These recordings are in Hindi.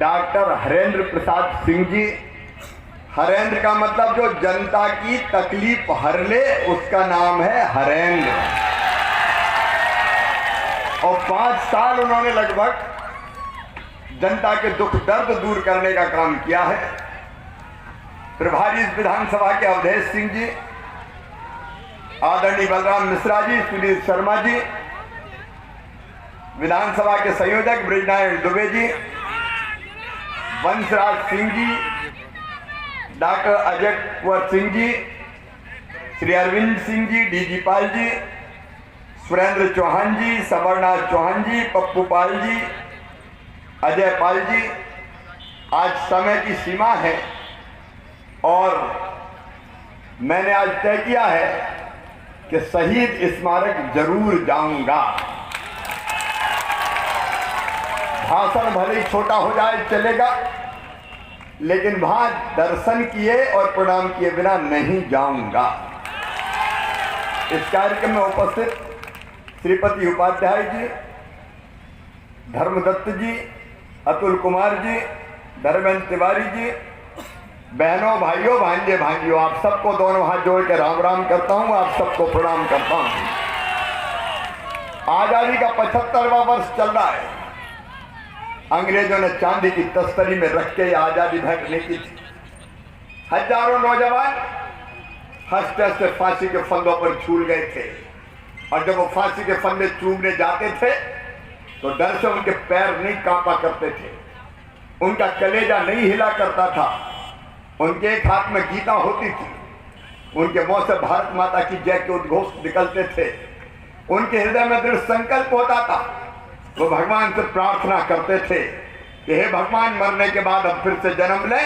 डॉक्टर हरेंद्र प्रसाद सिंह जी। हरेंद्र का मतलब जो जनता की तकलीफ हर ले उसका नाम है हरेंद्र। और 5 साल उन्होंने लगभग जनता के दुख दर्द दूर करने का काम किया है। प्रभारी विधानसभा के अवधेश सिंह जी, आदरणीय बलराम मिश्रा जी, सुनील शर्मा जी, विधानसभा के संयोजक ब्रिजनारायण दुबे जी, वंशराज सिंह जी, डॉक्टर अजय कुंवर सिंह जी, श्री अरविंद सिंह जी, डीजी पाल जी, सुरेंद्र चौहान जी, सवरनाथ चौहान जी, पप्पू पाल जी, अजय पाल जी। आज समय की सीमा है और मैंने आज तय किया है कि शहीद स्मारक जरूर जाऊंगा। भाषण भले ही छोटा हो जाए चलेगा, लेकिन वहां दर्शन किए और प्रणाम किए बिना नहीं जाऊंगा। इस कार्यक्रम में उपस्थित श्रीपति उपाध्याय जी, धर्मदत्त जी, अतुल कुमार जी, धर्मेंद्र तिवारी जी, बहनों, भाइयों, भांजे, भांजियों, आप सबको दोनों हाथ जोड़ के राम राम करता हूं, आप सबको प्रणाम करता हूं। आजादी का 75वां वर्ष चल रहा है। अंग्रेजों ने चांदी की तस्करी में रख के आजादी भेंटने की थी। हजारों नौजवान हंसते हंसते फांसी के फंदों पर झूल गए थे और जब वो फांसी के फंदे चूमने जाते थे तो डर से उनके पैर नहीं कांपा करते थे, उनका कलेजा नहीं हिला करता था, उनके एक हाथ में गीता होती थी, उनके मुंह से भारत माता की जय के उद्घोष निकलते थे, उनके हृदय में दृढ़ संकल्प होता था। वो भगवान से प्रार्थना करते थे कि हे भगवान, मरने के बाद अब फिर से जन्म ले,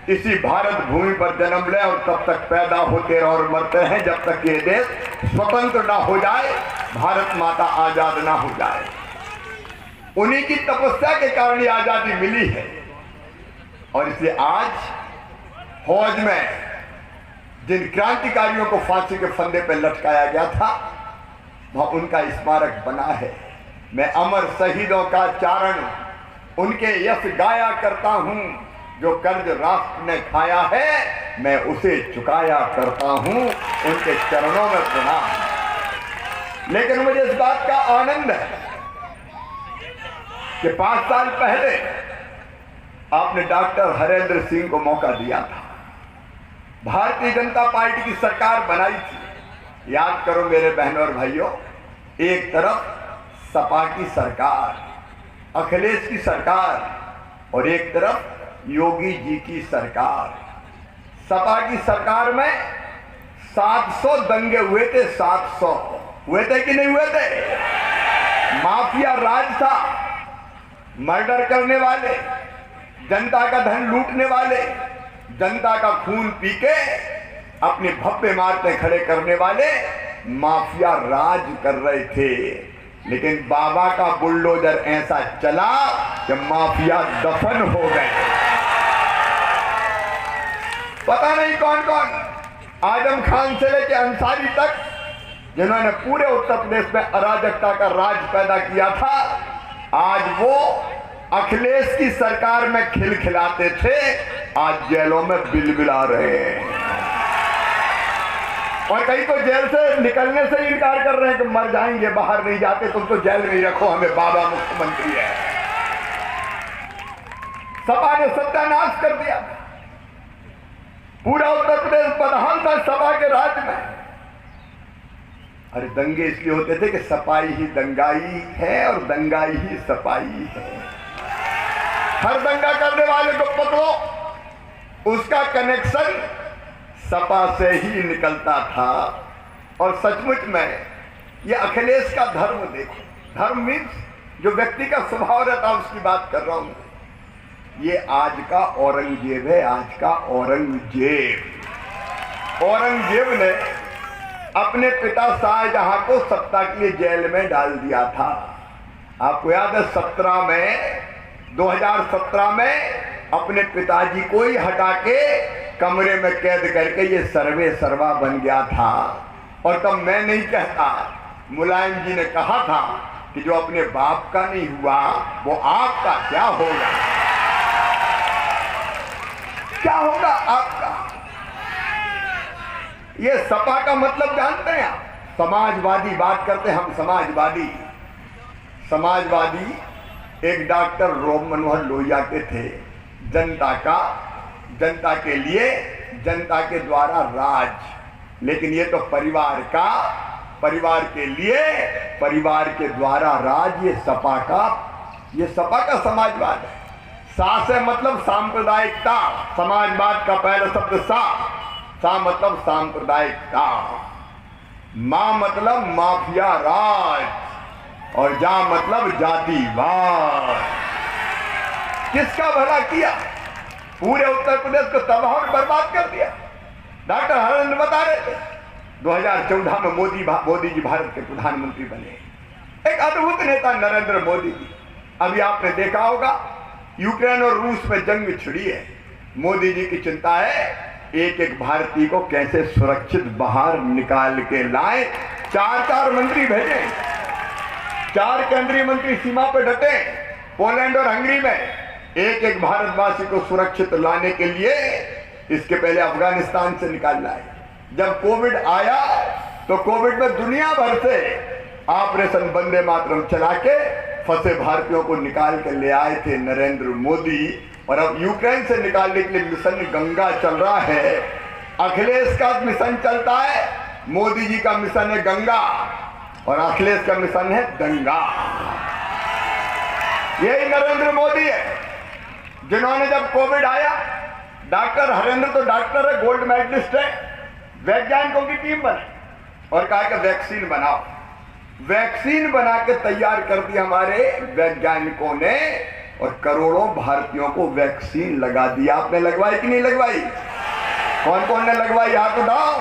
इसी भारत भूमि पर जन्म ले और तब तक पैदा होते रहो और मरते हैं जब तक ये देश स्वतंत्र ना हो जाए, भारत माता आजाद ना हो जाए। उन्हीं की तपस्या के कारण ये आजादी मिली है। और इसलिए आज फौज में जिन क्रांतिकारियों को फांसी के फंदे पर लटकाया गया था, वह उनका स्मारक बना है। मैं अमर शहीदों का चारण उनके यश गाया करता हूं, जो कर्ज राष्ट्र ने खाया है मैं उसे चुकाया करता हूं, उनके चरणों में प्रणाम। लेकिन मुझे इस बात का आनंद है कि 5 साल पहले आपने डॉक्टर हरेंद्र सिंह को मौका दिया था। भारतीय जनता पार्टी की सरकार बनाई थी। याद करो मेरे बहनों और भाइयों, एक तरफ सपा की सरकार, अखिलेश की सरकार और एक तरफ योगी जी की सरकार। सपा की सरकार में 700 दंगे हुए थे, 700 हुए थे कि नहीं हुए थे? माफिया राज था, मर्डर करने वाले, जनता का धन लूटने वाले, जनता का खून पी के अपने भव्य इमारतें खड़े करने वाले माफिया राज कर रहे थे। लेकिन बाबा का बुलडोजर ऐसा चला कि माफिया दफन हो गए। पता नहीं कौन कौन, आजम खान से लेकर अंसारी तक, जिन्होंने पूरे उत्तर प्रदेश में अराजकता का राज पैदा किया था, आज वो अखिलेश की सरकार में खिलखिलाते थे, आज जेलों में बिलबिला रहे हैं। और कई तो जेल से निकलने से इनकार कर रहे हैं कि मर जाएंगे, बाहर नहीं जाते, तुम तो जेल में ही रखो, हमें बाबा मुख्यमंत्री है। सपा ने सत्यानाश कर दिया, पूरा उत्तर प्रदेश प्रधान था सपा के राज में। अरे दंगे इसलिए होते थे कि सपाई ही दंगाई है और दंगाई ही सपाई है। हर दंगा करने वाले को पकड़ो, उसका कनेक्शन सपा से ही निकलता था। और सचमुच में ये अखिलेश का धर्म देखो, धर्म मीन्स जो व्यक्ति का स्वभाव रहता है उसकी बात कर रहा हूं। ये आज का औरंगजेब है, आज का औरंगजेब। औरंगजेब ने अपने पिता शाहजहां को सत्ता के लिए जेल में डाल दिया था। आपको याद है 2017 में अपने पिताजी को ही हटा के कमरे में कैद करके ये सर्वे सर्वा बन गया था। और तब मैं नहीं कहता, मुलायम जी ने कहा था कि जो अपने बाप का नहीं हुआ वो आपका क्या होगा। क्या होगा आपका? ये सपा का मतलब जानते हैं आप? समाजवादी बात करते हैं हम, समाजवादी। समाजवादी एक डॉक्टर राम मनोहर लोहिया के थे। जनता का, जनता के लिए, जनता के द्वारा राज। लेकिन ये तो परिवार का, परिवार के लिए, परिवार के द्वारा राज। ये सपा का समाजवाद है। सा से मतलब सांप्रदायिकता। समाजवाद का पहला शब्द सा मतलब सांप्रदायिकता, मां मतलब माफिया राज, और जा मतलब जातिवाद। किसका भला किया? पूरे उत्तर प्रदेश को तबाह और बर्बाद कर दिया। डॉक्टर हरेंद्र बता रहे थे 2014 में मोदी जी भारत के प्रधानमंत्री बने। एक अद्भुत नेता नरेंद्र मोदी जी। अभी आपने देखा होगा यूक्रेन और रूस में जंग छिड़ी है। मोदी जी की चिंता है एक एक भारतीय को कैसे सुरक्षित बाहर निकाल के लाए। 4 मंत्री भेजे, 4 केंद्रीय मंत्री सीमा पर डटे। पोलैंड और हंगरी में एक एक भारतवासी को सुरक्षित लाने के लिए। इसके पहले अफगानिस्तान से निकाल लाए। जब कोविड आया तो कोविड में दुनिया भर से ऑपरेशन वंदे मातरम चला के फंसे भारतीयों को निकाल के ले आए थे नरेंद्र मोदी। और अब यूक्रेन से निकालने के लिए मिशन गंगा चल रहा है। अखिलेश का मिशन चलता है, मोदी जी का मिशन है गंगा, और अखिलेश का मिशन है दंगा। यही नरेंद्र मोदी है जिन्होंने जब कोविड आया, डॉक्टर हरेंद्र तो डॉक्टर है, गोल्ड मेडलिस्ट है, वैज्ञानिकों की टीम बनी और कहा कि वैक्सीन बनाओ। वैक्सीन बना के तैयार कर दी हमारे वैज्ञानिकों ने, और करोड़ों भारतीयों को वैक्सीन लगा दिया। आपने लगवाई कि नहीं लगवाई? कौन कौन ने लगवाई? हाथ उठाओ।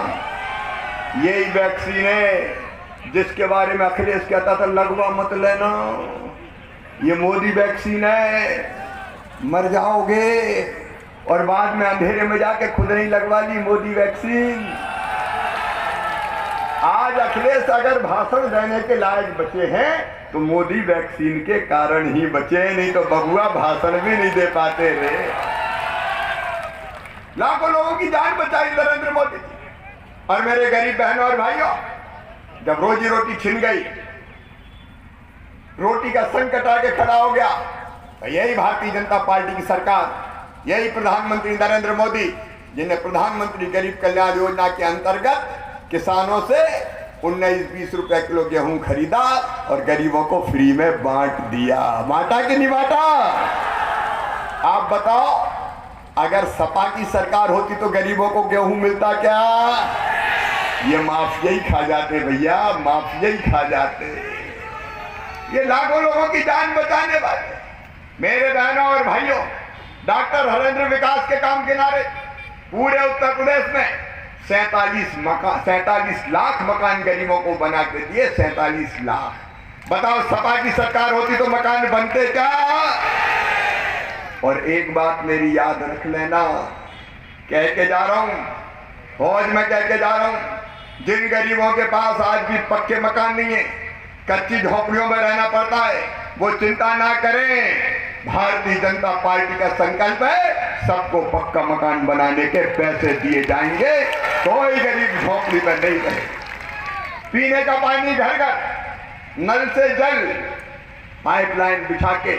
यही वैक्सीन है जिसके बारे में अखिलेश कहता था लगवा मत लेना, ये मोदी वैक्सीन है, मर जाओगे। और बाद में अंधेरे में जाके खुद नहीं लगवा ली मोदी वैक्सीन। आज अखिलेश अगर भाषण देने के लायक बचे हैं तो मोदी वैक्सीन के कारण ही बचे, नहीं तो बबुआ भाषण भी नहीं दे पाते रे। लाखों लोगों की जान बचाई नरेंद्र मोदी जी। और मेरे गरीब बहनों और भाइयों, जब रोजी रोटी छिन गई, रोटी का संकट आके खड़ा हो गया, तो यही भारतीय जनता पार्टी की सरकार, यही प्रधानमंत्री नरेंद्र मोदी, जिन्हें प्रधानमंत्री गरीब कल्याण योजना के अंतर्गत किसानों से 19-20 रुपए किलो गेहूं खरीदा और गरीबों को फ्री में बांट दिया। बांटा कि नहीं बांटा? आप बताओ, अगर सपा की सरकार होती तो गरीबों को गेहूं मिलता क्या? ये माफिया ही खा जाते भैया, माफिया ही खा जाते। ये लाखों लोगों की जान बचाने वाले मेरे बहनों और भाइयों, डॉक्टर हरेंद्र विकास के काम किनारे पूरे उत्तर प्रदेश में 47 लाख मकान गरीबों को बना के दिए। 47 लाख। बताओ सपा की सरकार होती तो मकान बनते क्या? और एक बात मेरी याद रख लेना, कह के जा रहा हूं, फौज में कह के जा रहा हूं, जिन गरीबों के पास आज भी पक्के मकान नहीं है, कच्ची झोपड़ियों में रहना पड़ता है, वो चिंता ना करें। भारतीय जनता पार्टी का संकल्प है सबको पक्का मकान बनाने के पैसे दिए जाएंगे, कोई गरीब झोपड़ी में नहीं रहे। पीने का पानी घर घर, नल से जल, पाइपलाइन बिछा के,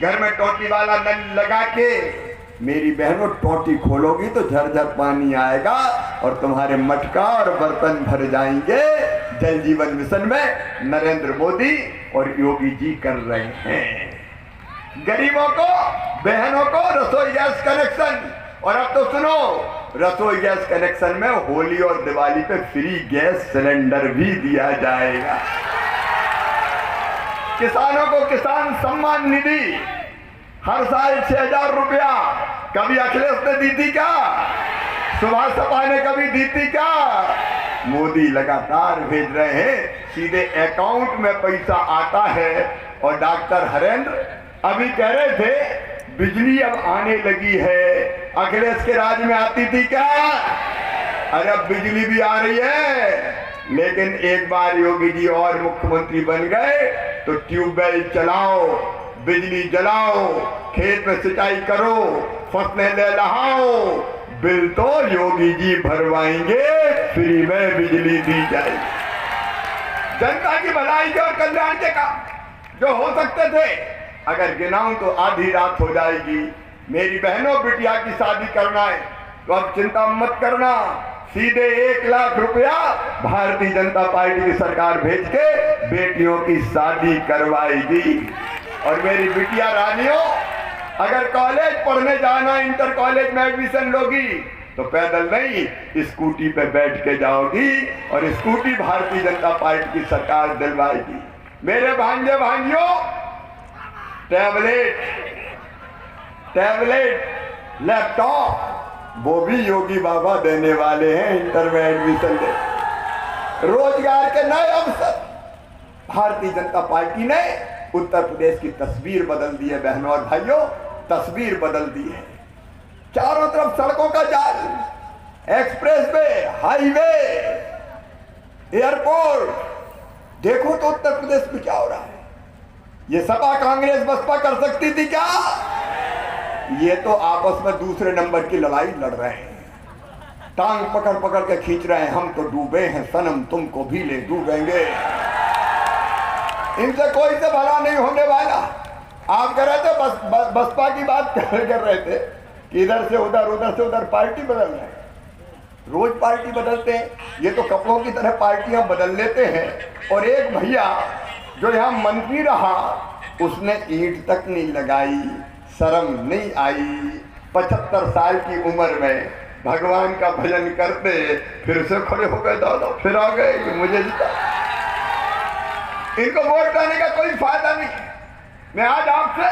घर में टोटी वाला नल लगा के, मेरी बहनों टोटी खोलोगी तो झरझर पानी आएगा और तुम्हारे मटका और बर्तन भर जाएंगे। जल जीवन मिशन में नरेंद्र मोदी और योगी जी कर रहे हैं। गरीबों को, बहनों को रसोई गैस कनेक्शन, और अब तो सुनो, रसोई गैस कनेक्शन में होली और दिवाली पे फ्री गैस सिलेंडर भी दिया जाएगा। किसानों को किसान सम्मान निधि हर साल 6,000 रुपया, कभी अखिलेश ने दी थी क्या? सुभाष सपा ने कभी दी थी क्या? मोदी लगातार भेज रहे हैं, सीधे अकाउंट में पैसा आता है। और डॉक्टर हरेंद्र अभी कह रहे थे बिजली अब आने लगी है, अखिलेश के राज में आती थी क्या? अरे अब बिजली भी आ रही है। लेकिन एक बार योगी जी और मुख्यमंत्री बन गए तो ट्यूबवेल चलाओ, बिजली जलाओ, खेत में सिंचाई करो, फसलें ले लहाओ, बिल तो योगी जी भरवाएंगे, फ्री में बिजली दी जाएगी। जनता की भलाई के और कल्याण के काम जो हो सकते थे, अगर गिनाऊं तो आधी रात हो जाएगी। मेरी बहनों बिटिया की शादी करना है तो अब चिंता मत करना, सीधे 1 लाख रुपया भारतीय जनता पार्टी की सरकार भेज के बेटियों की शादी करवाएगी। और मेरी बिटिया रानियों, अगर कॉलेज पढ़ने जाना, इंटर कॉलेज में एडमिशन लोगी तो पैदल नहीं, स्कूटी पे बैठ के जाओगी और स्कूटी भारतीय जनता पार्टी की सरकार दिलवाएगी। मेरे भांजे भांजियों, टैबलेट, लैपटॉप वो भी योगी बाबा देने वाले हैं। इंटर में एडमिशन ले, रोजगार के नए अवसर, भारतीय जनता पार्टी ने उत्तर प्रदेश की तस्वीर बदल दी है। बहनों और भाइयों, तस्वीर बदल दी है। चारों तरफ सड़कों का जाल, एक्सप्रेस वे, हाईवे, एयरपोर्ट। देखो तो उत्तर प्रदेश में क्या हो रहा है। ये सपा कांग्रेस बसपा कर सकती थी क्या? ये तो आपस में दूसरे नंबर की लड़ाई लड़ रहे हैं, टांग पकड़ पकड़ के खींच रहे हैं। हम तो डूबे हैं सनम, तुमको भी ले डूबेंगे। इनसे कोई से भला नहीं होने वाला। आप कह रहे थे बसपा की बात कर रहे थे कि इधर से उधर पार्टी बदल रहे हैं। रोज पार्टी बदलते हैं, ये तो कपड़ों की तरह पार्टियां बदल लेते हैं। और एक भैया जो यहाँ मंत्री रहा, उसने ईंट तक नहीं लगाई, शर्म नहीं आई। 75 साल की उम्र में भगवान का भजन करते फिर से खड़े हो गए, दादा फिर आ गए, मुझे जीता। इनको वोट डालने का कोई फायदा नहीं। मैं आज आपसे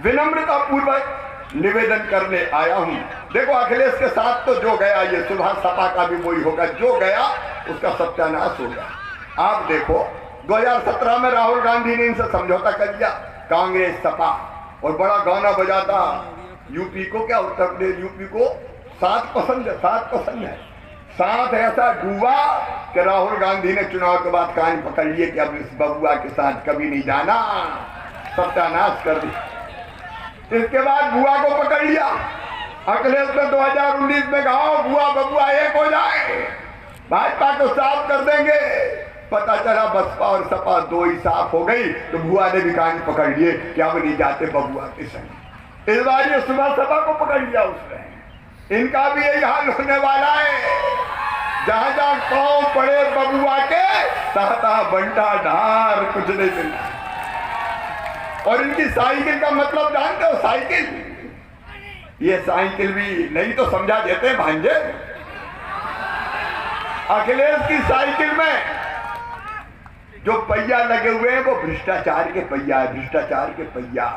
विनम्रता पूर्वक निवेदन करने आया हूं। देखो, अखिलेश के साथ तो जो गया, ये सुबह सपा का भी वही होगा, जो गया उसका सत्यानाश हो गया। आप देखो, 2017 में राहुल गांधी ने इनसे समझौता कर दिया, कांग्रेस सपा, और बड़ा गाना बजाता। यूपी को क्या, उत्तर प्रदेश यूपी को 7 पसंद है, 7 पसंद है। 7 ऐसा डूबा कि राहुल गांधी ने चुनाव के बाद कान पकड़ लिए कि अब इस बबुआ के साथ कभी नहीं जाना, सत्यानाश कर दिया। इसके बाद बुआ को पकड़ लिया। अखिलेश ने 2019 में कहा बुआ बबुआ एक हो जाए, भाजपा को साफ कर देंगे। पता चला बसपा और सपा 2 ही साफ हो गई, तो बुआ ने भी कान पकड़ लिए कि अब नहीं जाते बबुआ के संग। इस बार ये सुबह सपा को पकड़ लिया उसने। इनका भी यही हाल होने वाला है। जहां जहां पांव पड़े बबुआ के, तहता बंटा ढार, कुछ नहीं मिलता। और इनकी साइकिल का मतलब जानते हो? साइकिल, ये साइकिल भी नहीं तो समझा देते भांजे। अखिलेश की साइकिल में जो पहिया लगे हुए हैं वो भ्रष्टाचार के पहिया है, भ्रष्टाचार के पहिया।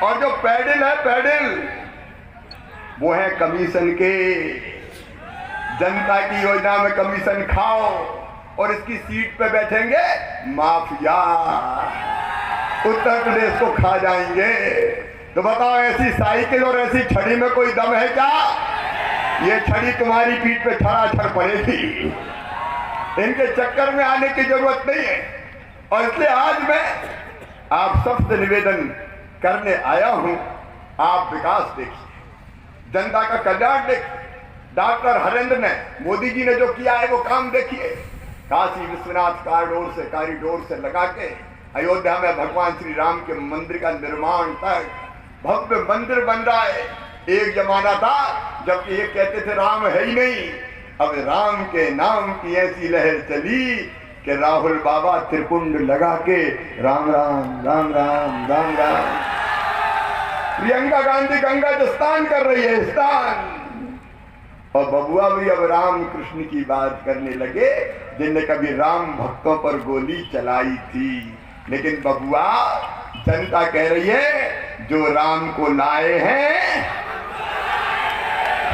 और जो पैडल है, पैडल वो है कमीशन के। जनता की योजना में कमीशन खाओ और इसकी सीट पे बैठेंगे माफिया, उत्तर प्रदेश को खा जाएंगे। तो बताओ, ऐसी साइकिल और ऐसी छड़ी में कोई दम है क्या? ये छड़ी तुम्हारी पीठ पे छड़ाछड़ पड़ेगी। इनके चक्कर में आने की जरूरत नहीं है। और इसलिए आज मैं आप सबसे निवेदन करने आया हूं, आप विकास देखिए, जनता का कल्याण देखिए। डॉक्टर हरेंद्र ने, मोदी जी ने जो किया है वो काम देखिए। काशी विश्वनाथ कॉरिडोर से लगा के अयोध्या में भगवान श्री राम के मंदिर का निर्माण तक भव्य मंदिर बन रहा है। एक जमाना था जब ये कहते थे राम है ही नहीं, अब राम के नाम की ऐसी लहर चली कि राहुल बाबा त्रिपुंड लगा के राम राम राम राम राम राम। प्रियंका गांधी गंगा जो स्नान कर रही है, स्नान। और बबुआ भी अब राम कृष्ण की बात करने लगे, जिनने कभी राम भक्तों पर गोली चलाई थी। लेकिन बबुआ, जनता कह रही है जो राम को लाए हैं,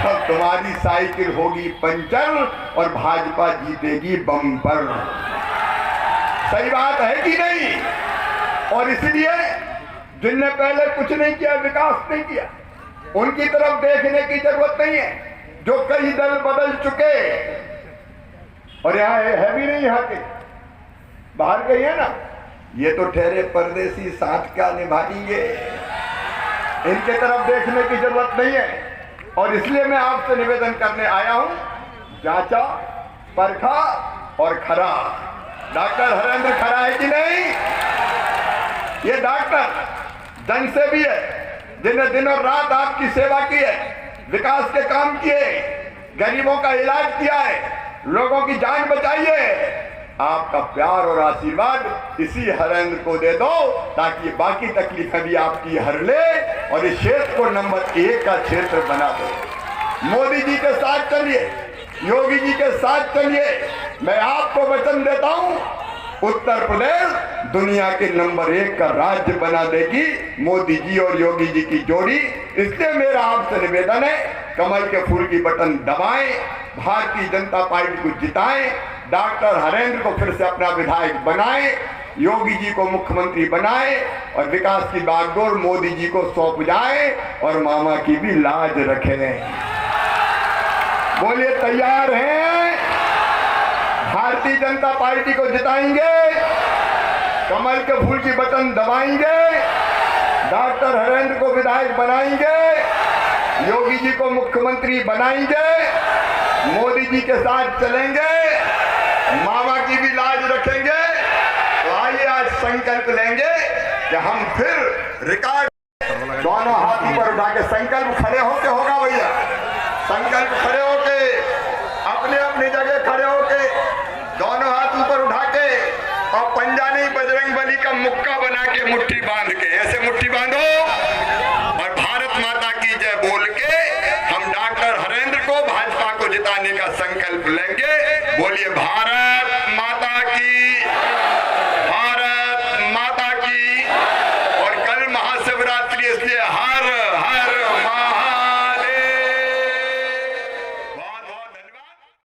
अब तुम्हारी साइकिल होगी पंचर और भाजपा जीतेगी बम्पर। सही बात है कि नहीं? और इसलिए जिनने पहले कुछ नहीं किया, विकास नहीं किया, उनकी तरफ देखने की जरूरत नहीं है। जो कई दल बदल चुके, और यहाँ है भी नहीं, यहाँ के बाहर गई है ना, ये तो ठहरे परदेसी, साथ क्या निभाएंगे। इनके तरफ देखने की जरूरत नहीं है। और इसलिए मैं आपसे निवेदन करने आया हूं, जांचा, परखा और खरा। डॉक्टर हरेंद्र खरा है कि नहीं? ये डॉक्टर जनसेवी है, जिन्हें दिनों रात आपकी सेवा की है, विकास के काम किए, गरीबों का इलाज किया है, लोगों की जान बचाई है। आपका प्यार और आशीर्वाद इसी हरेंद्र को दे दो, ताकि बाकी तकलीफें भी आपकी हर ले और इस क्षेत्र को नंबर 1 का क्षेत्र बना दो। मोदी जी के साथ चलिए, योगी जी के साथ चलिए। मैं आपको वचन देता हूं, उत्तर प्रदेश दुनिया के नंबर 1 का राज्य बना देगी मोदी जी और योगी जी की जोड़ी। इसलिए मेरा आपसे निवेदन है, कमल के फूल की बटन दबाएं, भारतीय जनता पार्टी को जिताएं, डॉक्टर हरेंद्र को फिर से अपना विधायक बनाएं, योगी जी को मुख्यमंत्री बनाएं और विकास की बागडोर मोदी जी को सौंप जाए और मामा की भी लाज रखें। बोलिए तैयार हैं? भारतीय जनता पार्टी को जिताएंगे, कमल के फूल की बटन दबाएंगे, डॉक्टर हरेंद्र को विधायक बनाएंगे, योगी जी को मुख्यमंत्री बनाएंगे, मोदी जी के साथ चलेंगे, मामा की भी लाज रखेंगे। तो आइए आज संकल्प लेंगे कि हम फिर रिकॉर्ड दोनों हाथ ऊपर उठा के संकल्प खड़े होके होगा भैया, संकल्प खड़े होके अपने अपनी जगह खड़े होके दोनों हाथ ऊपर उठा के और पंजा नहीं बजरंग बली का मुक्का बना के मुट्ठी बांध के ऐसे मुट्ठी बांधो और भारत माता की जय बोल के हम डॉक्टर हरेंद्र को भाजपा को जिताने का संकल्प लेंगे। बोलिए भारत